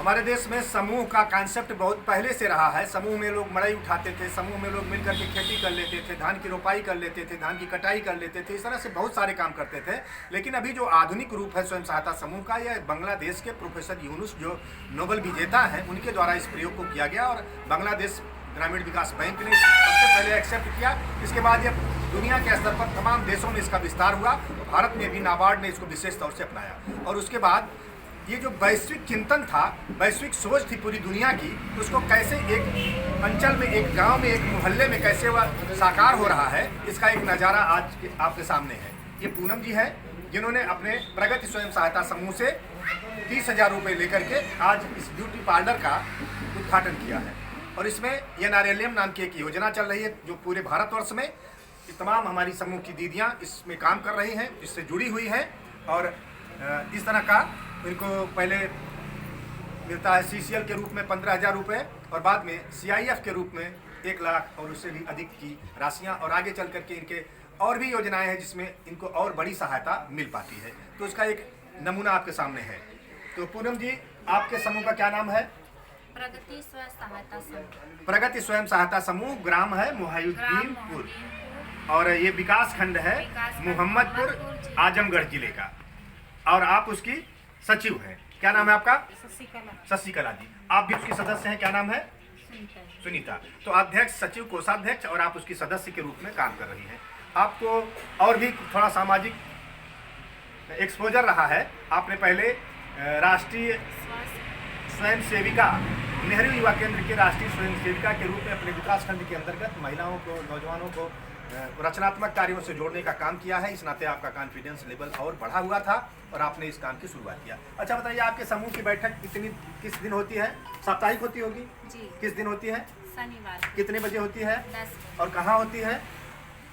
हमारे देश में समूह का कॉन्सेप्ट बहुत पहले से रहा है। समूह में लोग मड़ई उठाते थे, समूह में लोग मिलकर के खेती कर लेते थे, धान की रोपाई कर लेते थे, धान की कटाई कर लेते थे, इस तरह से बहुत सारे काम करते थे। लेकिन अभी जो आधुनिक रूप है स्वयं सहायता समूह का, यह बांग्लादेश के प्रोफेसर यूनुस जो नोबेल विजेता हैं उनके द्वारा इस प्रयोग को किया गया और बांग्लादेश ग्रामीण विकास बैंक ने सबसे पहले एक्सेप्ट किया। इसके बाद यह दुनिया के स्तर पर तमाम देशों में इसका विस्तार हुआ। भारत में भी नाबार्ड ने इसको विशेष तौर से अपनाया और उसके बाद ये जो वैश्विक चिंतन था, वैश्विक सोच थी पूरी दुनिया की, उसको कैसे एक अंचल में, एक गांव में, एक मोहल्ले में कैसे वह साकार हो रहा है, इसका एक नज़ारा आज आपके सामने है। ये पूनम जी है जिन्होंने अपने प्रगति स्वयं सहायता समूह से 30,000 रुपये लेकर के आज इस ब्यूटी पार्लर का उद्घाटन किया है और इसमें NRLM नाम की एक योजना चल रही है जो पूरे भारतवर्ष में तमाम हमारी समूह की दीदियाँ इसमें काम कर रही हैं, इससे जुड़ी हुई हैं और इस तरह का इनको पहले मिलता है CCL के रूप में 15,000 रुपये और बाद में CIF के रूप में 1 लाख और उससे भी अधिक की राशियां और आगे चल करके इनके और भी योजनाएं हैं जिसमें इनको और बड़ी सहायता मिल पाती है। तो उसका एक नमूना आपके सामने है। तो पूनम जी, आपके समूह का क्या नाम है? प्रगति स्वयं सहायता समूह। प्रगति स्वयं सहायता समूह, ग्राम है मोहिउद्दीनपुर और ये विकास खंड है मोहम्मदपुर आजमगढ़ जिले का और आप उसकी सचिव हैं। क्या नाम है आपका? शशिकला जी। आप भी उसकी सदस्य हैं, क्या नाम है? सुनीता। तो अध्यक्ष, सचिव, कोषाध्यक्ष और आप उसकी सदस्य के रूप में काम कर रही हैं। आपको और भी थोड़ा सामाजिक एक्सपोजर रहा है। आपने पहले राष्ट्रीय स्वयं सेविका, नेहरू युवा केंद्र के राष्ट्रीय स्वयं सेविका के रूप में अपने विकास खंड के अंतर्गत महिलाओं को, नौजवानों को रचनात्मक कार्यों से जोड़ने का काम किया है। इस नाते आपका कॉन्फिडेंस लेवल और बढ़ा हुआ था और आपने इस काम की शुरुआत किया। अच्छा बताइए, आपके समूह की बैठक किस दिन होती है? साप्ताहिक होती होगी जी। किस दिन होती है? शनिवार। कितने बजे होती है 10 और कहाँ होती है?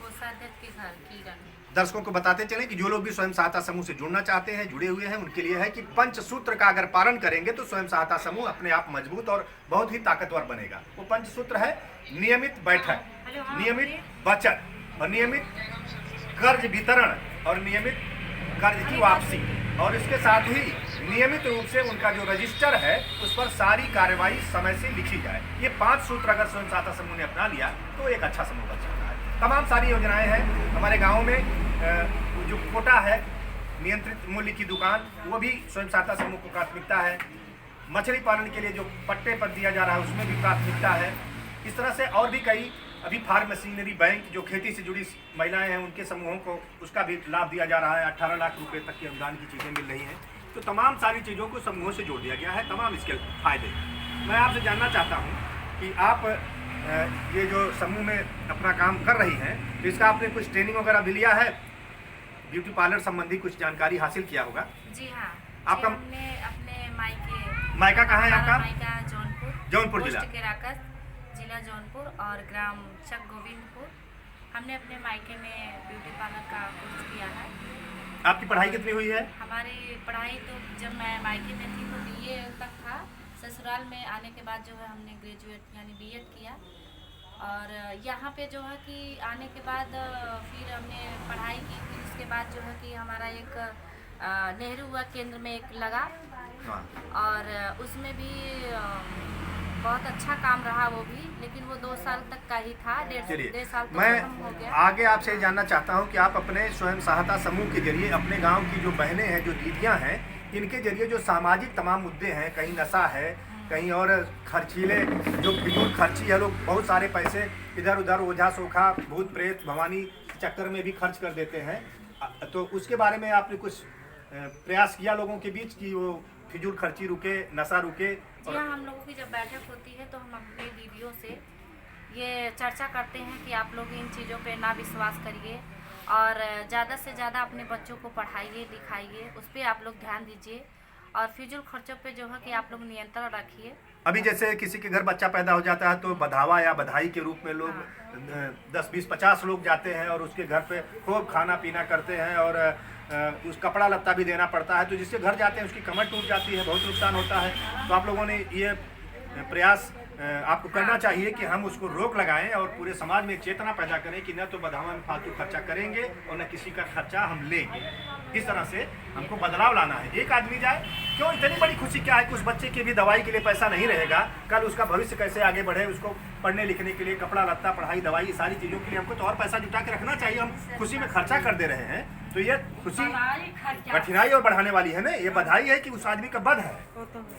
कोषाध्यक्ष के घर किरण। दर्शकों को बताते चलें कि जो लोग भी स्वयं सहायता समूह से जुड़ना चाहते हैं, जुड़े हुए हैं, उनके लिए है कि पंचसूत्र का अगर पालन करेंगे तो स्वयं सहायता समूह अपने आप मजबूत और बहुत ही ताकतवर बनेगा। वो पंचसूत्र है: नियमित बैठक, नियमित बचत और नियमित कर्ज वितरण और नियमित कर्ज की वापसी और इसके साथ ही नियमित रूप से उनका जो रजिस्टर है उस पर सारी कार्रवाई समय से लिखी जाए। ये 5 सूत्र अगर स्वयं सहायता समूह ने अपना लिया तो एक अच्छा समूह बन सकता है। तमाम सारी योजनाएं हैं हमारे गाँव में। जो कोटा है, नियंत्रित मूल्य की दुकान, वो भी स्वयं सहायता समूह को प्राथमिकता है। मछली पालन के लिए जो पट्टे पर दिया जा रहा है उसमें भी प्राथमिकता है। इस तरह से और भी कई, अभी फार्म मशीनरी बैंक जो खेती से जुड़ी महिलाएं हैं उनके समूहों को उसका भी लाभ दिया जा रहा है। 18 लाख रुपए तक की अनुदान की चीज़ें मिल रही हैं। तो तमाम सारी चीज़ों को समूहों से जोड़ दिया गया है, तमाम इसके फायदे। मैं आपसे जानना चाहता हूँ कि आप ये जो समूह में अपना काम कर रही हैं तो इसका आपने कुछ ट्रेनिंग वगैरह भी लिया है? ब्यूटी पार्लर संबंधी कुछ जानकारी हासिल किया होगा? जी हाँ। आपका हमने अपने मायका कहाँ है आपका? मायका जौनपुर जिला। जिला जौनपुर और ग्राम चक गोविंदपुर। हमने अपने मायके में ब्यूटी पार्लर का कोर्स किया है। आपकी पढ़ाई कितनी हुई है? हमारी पढ़ाई तो जब मैं मायके में थी तो BA तक था। ससुराल में आने के बाद जो है हमने ग्रेजुएट यानी B.Ed किया और यहाँ पे जो है कि आने के बाद फिर हमने पढ़ाई की। फिर उसके बाद जो है कि हमारा एक नेहरू युवा केंद्र में एक लगा और उसमें भी बहुत अच्छा काम रहा वो भी, लेकिन वो 2 साल तक का ही था। डेढ़ साल तो खत्म हो गया। मैं आगे आपसे जानना चाहता हूँ कि आप अपने स्वयं सहायता समूह के जरिए अपने गांव की जो बहनें हैं, जो दीदियाँ हैं, इनके जरिए जो सामाजिक तमाम मुद्दे हैं, कहीं नशा है, कहीं और खर्चीले जो फिजूल खर्ची है, लोग बहुत सारे पैसे इधर उधर ओझा सोखा, भूत प्रेत भवानी चक्कर में भी खर्च कर देते हैं, तो उसके बारे में आपने कुछ प्रयास किया लोगों के बीच कि वो फिजूल खर्ची रुके, नशा रुके? जी हाँ, हम लोगों की जब बैठक होती है तो हम अपने दीदियों से ये चर्चा करते हैं कि आप लोग इन चीज़ों पे ना विश्वास करिए और ज़्यादा से ज़्यादा अपने बच्चों को पढ़ाइए लिखाइए, उस पर आप लोग ध्यान दीजिए और फिजूल खर्चों पे जो है कि आप लोग नियंत्रण रखिए। अभी जैसे किसी के घर बच्चा पैदा हो जाता है तो बधावा या बधाई के रूप में लोग 10, 20, 50 लोग जाते हैं और उसके घर पे खूब खाना पीना करते हैं और उस कपड़ा लत्ता भी देना पड़ता है, तो जिसके घर जाते हैं उसकी कमर टूट जाती है, बहुत नुकसान होता है। तो आप लोगों ने ये प्रयास आपको करना चाहिए कि हम उसको रोक लगाएं और पूरे समाज में चेतना पैदा करें कि न तो बधावा में फालतू खर्चा करेंगे और न किसी का खर्चा हम लेंगे। इस तरह से हमको बदलाव लाना है। एक आदमी जाए, क्यों इतनी बड़ी खुशी क्या है कि उस बच्चे के भी दवाई के लिए पैसा नहीं रहेगा, कल उसका भविष्य कैसे आगे बढ़े, उसको पढ़ने लिखने के लिए कपड़ा लत्ता पढ़ाई दवाई सारी चीज़ों के लिए हमको तो और पैसा जुटा के रखना चाहिए। हम खुशी में खर्चा कर दे रहे हैं तो ये खुशी कठिनाई और बढ़ाने वाली है ना, ये बधाई है कि उस आदमी का बध है।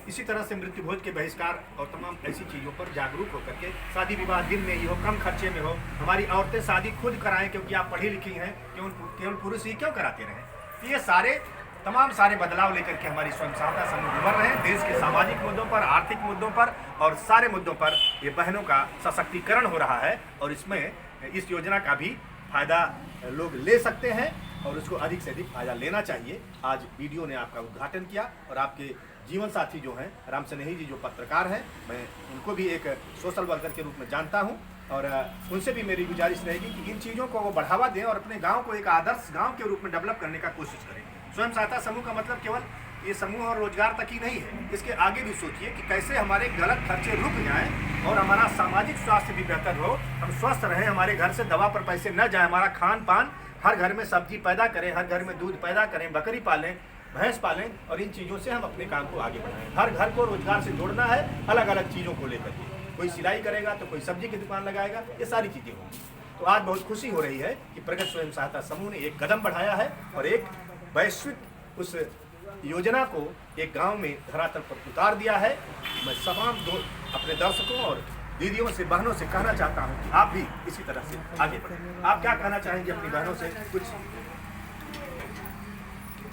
इसी तरह से मृत्यु भोज के बहिष्कार और तमाम ऐसी चीज़ों पर जागरूक होकर के शादी विवाह दिन में ही हो, कम खर्चे में हो, हमारी औरतें शादी खुद कराएं क्योंकि आप पढ़ी लिखी हैं, केवल पुरुष ही क्यों कराते रहें। ये सारे तमाम सारे बदलाव लेकर के हमारी स्वयं सहायता समूह उभर रहे हैं। देश के सामाजिक मुद्दों पर, आर्थिक मुद्दों पर और सारे मुद्दों पर ये बहनों का सशक्तिकरण हो रहा है और इसमें इस योजना का भी फायदा लोग ले सकते हैं और उसको अधिक से अधिक फायदा लेना चाहिए। आज वीडियो ने आपका उद्घाटन किया और आपके जीवन साथी जो हैं राम स्नेही जी जो पत्रकार हैं, मैं उनको भी एक सोशल वर्कर के रूप में जानता हूं और उनसे भी मेरी गुजारिश रहेगी कि इन चीज़ों को वो बढ़ावा दें और अपने गांव को एक आदर्श गांव के रूप में डेवलप करने का कोशिश करें। स्वयं सहायता समूह का मतलब केवल ये समूह और रोजगार तक ही नहीं है, इसके आगे भी सोचिए कि कैसे हमारे गलत खर्चे रुक जाएं और हमारा सामाजिक स्वास्थ्य भी बेहतर हो, हम स्वस्थ रहें, हमारे घर से दवा पर पैसे न जाए, हमारा खान पान, हर घर में सब्जी पैदा करें, हर घर में दूध पैदा करें, बकरी पालें, भैंस पालें और इन चीज़ों से हम अपने काम को आगे बढ़ाएं। हर घर को रोजगार से जोड़ना है, अलग अलग चीज़ों को लेकर के, कोई सिलाई करेगा तो कोई सब्जी की दुकान लगाएगा, ये सारी चीज़ें होंगी। तो आज बहुत खुशी हो रही है कि प्रगत स्वयं सहायता समूह ने एक कदम बढ़ाया है और एक वैश्विक उस योजना को एक गांव में धरातल पर उतार दिया है। मैं तमाम अपने दर्शकों और दीदियों से, बहनों से कहना चाहता हूं कि आप भी इसी तरह से आगे बढ़ें। आप क्या कहना चाहेंगे अपनी बहनों से कुछ?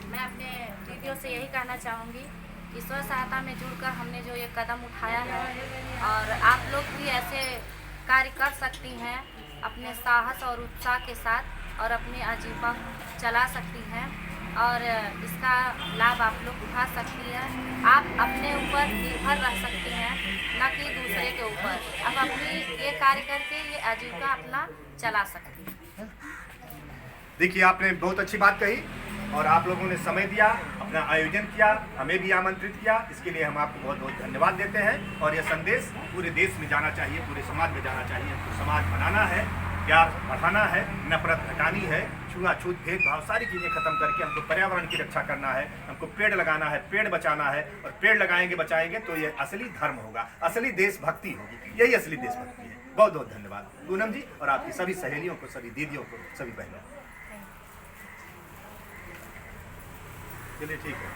मैं अपने दीदियों से यही कहना चाहूँगी कि स्व सहायता में जुड़कर हमने जो ये कदम उठाया है और आप लोग भी ऐसे कार्य कर सकती हैं अपने साहस और उत्साह के साथ और अपनी आजीविका चला सकती हैं और इसका लाभ आप लोग उठा सकती हैं। आप अपने ऊपर निर्भर रह सकती हैं, न कि दूसरे के ऊपर। आप अपनी ये कार्य करके ये आजीविका अपना चला सकती हैं। देखिए, आपने बहुत अच्छी बात कही और आप लोगों ने समय दिया, अपना आयोजन किया, हमें भी आमंत्रित किया, इसके लिए हम आपको बहुत बहुत धन्यवाद देते हैं। और यह संदेश पूरे देश में जाना चाहिए, पूरे समाज में जाना चाहिए। हमको समाज बनाना है, प्यार बढ़ाना है, नफरत घटानी है, छुआछूत भेदभाव सारी चीज़ें खत्म करके हमको पर्यावरण की रक्षा करना है, हमको पेड़ लगाना है, पेड़ बचाना है और पेड़ लगाएंगे बचाएंगे तो ये असली धर्म होगा, असली देशभक्ति होगी, यही असली देशभक्ति है। बहुत बहुत धन्यवाद पूनम जी और आपकी सभी सहेलियों को, सभी दीदियों को, सभी बहनों को। चलिए ठीक है।